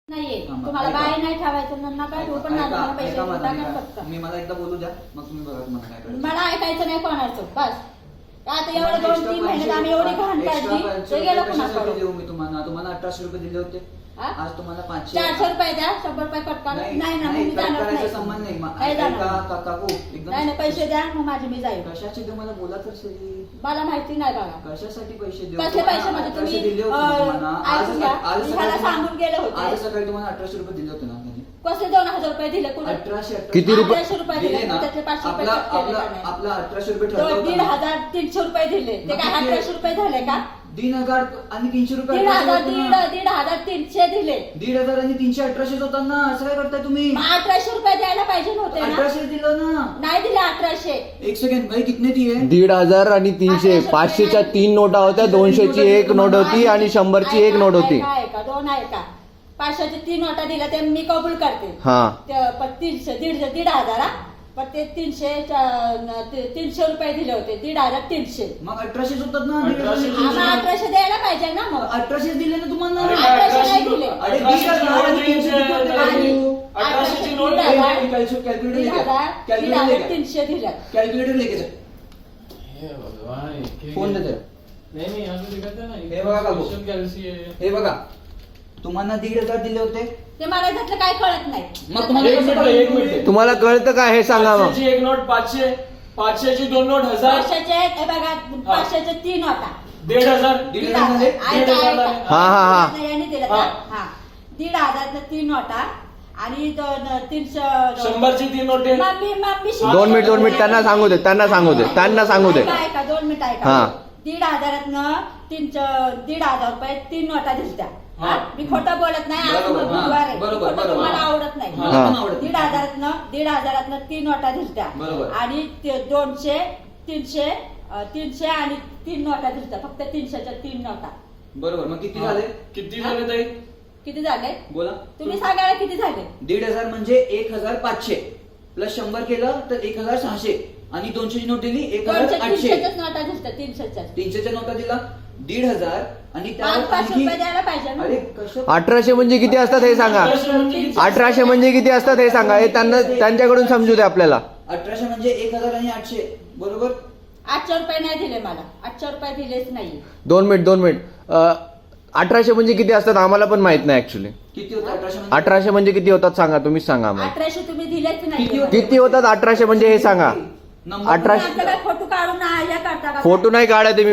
नाहीये तुम्हाला बाहेर नाही ठेवायचं नका ठेवू पण मला पैसे टाका फक्त मी मला एकदा बोलू द्या मग तुम्ही बघा तुम्हाला काय करायचं मला ऐकायचं नाही कोणाचं बस आता एवढं 2-3 महिन्यात आम्ही एवढी घाण काढली ते गेलो कशासाठी कोणाकडे देऊ मी तुम्हाला 1800 रुपये दिले होते आज तुम्हाला 500 400 रुपये द्या 100 रुपये कट करा नाही ना मी जाणार करायचा नाही संबंध नाही काय जाणार? काकू एकदम नाही पैसे द्या मग माझी मी जाईल कशाचे ते मला बोला तर सरी मला माहिती नाही बघा कशासाठी पैसे देऊ कसले पैसे म्हणजे तुम्ही दिले होते तुम्हाला ऐकून घ्या मी ह्याला सांगून गेले आज होते सकाळी तुम्हाला 1800 रुपये दिले होते ना त्यांनी कसले 2000 रुपये दिले कुठे 1800 किती रुपये? 1800 रुपये दिले ना त्यातले 500 रुपये आपला 1800 रुपये ठरला होता ना. 1,500 रुपये दिले ते काय 1800 रुपये झाले का 3,000 आणि 300 रुपये 1,500 दिले 1,500 आणि 300 1800 होता ना असं काय करताय तुम्ही मग 1800 रुपये द्यायला पाहिजे नव्हते ना 1800 दिलं ना नाही दिले 1800 एक सेकंड भाई कितने दिए 1,500 आणि 300 500च्या 3 नोटा होत्या 200ची 1 नोट होती आणि 100ची 1 नोट होती आहे का 2 आहे का 500ची 3 नोटा दिल्या ते मी कबूल करते हा ते पण 300 1,500 पण ते 300 रुपये दिले होते 1,300 मग 1800 होतात ना आम्हाला 1800 द्यायला पाहिजे ना मग 1800 दिले ना तुम्हाला 1800 नाही दिले अरे 1,000 आणि 300 1800 नोट कॅल्क्युलेटर लेके 300 दिल्या कॅल्क्युलेटर लेके जा हे भगवान फोन देते नाही असं दिखत नाही हे बघा काकू. कॅल्सी आहे हे बघा तुम्हाला 1,500 दिले होते ते मला त्यातलं काय कळत नाही मग तुम्हाला एक मिनिट तुम्हाला कळतं का हे सांगा मग 500ची 1 नोट 500 500ची 2 नोट 1000 500चे हे बघा 500चे 3 होता 1,500 1,500 झाले? हा. यांनी दिलं हा. हा 1,500 3 नोटा आणि 300 100ची 3 नोटे मम्मी 2 मिनिट त्यांना सांगू दे ऐका 2 मिनिट ऐका हा. 1,500 1,500 रुपये 3 नोटा दिसत्या हा. मी खोटं बोलत नाही आज बरोबर, हा. बुधवार आहे. बरोबर, खोटं बरोबर. तुम्हाला आवडत नाही मला पण आवडत नाही. 1,500 3 नोटा दिसत्या बरोबर. आणि 200 300 आणि 3 नोटा दिसत्या फक्त 300च्या 3 नोटा बरोबर मग किती झाले किती झाले ताई किती झाले बोला तुम्ही सांगायला किती झाले 1,500 म्हणजे 1,500 प्लस 100 केलं तर 1,600 आणि 200 ची नोट दिली 1,800 300च्याच नोटा दिसत्या 300च्या 300च्या नोटा दिला 1,500 आणि त्यावर 500 रुपये द्यायला पाहिजे ना अरे कसं 1800 म्हणजे किती असतात हे सांगा 1800 म्हणजे किती असतात हे सांगा हे त्यांच्याकडून समजू दे आपल्याला 1800 म्हणजे 1,000 आणि 800 बरोबर 800 रुपये नाही दिले मला 800 रुपये दिलेच नाही 2 मिनिट 1800 म्हणजे किती असतात आम्हाला पण माहित नाही ऍक्च्युली किती होतं 1800 1800 म्हणजे किती होतात सांगा तुम्हीच सांगा आम्हाला 1800 तुम्ही दिलेच किती नाही होते? किती होतात 1800 म्हणजे हे सांगा नंबर 1800 आपल्याला फोटो काढून हे करता का फोटो नाही काढा तुम्ही